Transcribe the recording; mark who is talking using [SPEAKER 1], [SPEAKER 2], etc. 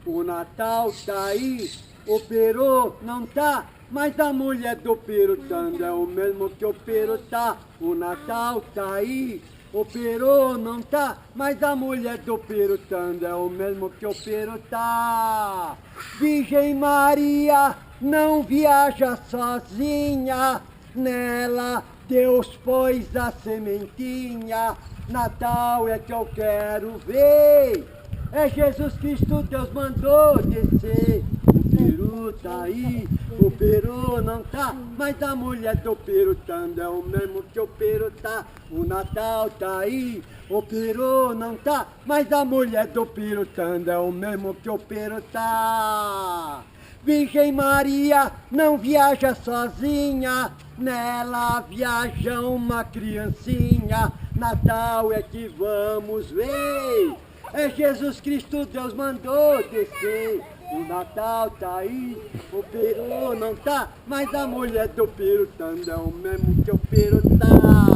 [SPEAKER 1] O Natal tá aí, o peru não tá, mas a mulher do perutando é o mesmo que o peru tá. O Natal tá aí, o peru não tá, mas a mulher do perutando é o mesmo que o peru tá. Virgem Maria não viaja sozinha, nela Deus pôs a sementinha. Natal é que eu quero ver, é Jesus Cristo, Deus mandou descer. O peru tá aí, o peru não tá, mas a mulher do perutando é o mesmo que o peru tá. O Natal tá aí, o peru não tá, mas a mulher do perutando é o mesmo que o peru tá. Virgem Maria não viaja sozinha, nela viaja uma criancinha. Natal é que vamos ver, é Jesus Cristo, Deus mandou descer. O Natal tá aí, o peru não tá, mas a mulher do perutando é o mesmo que o peru tá.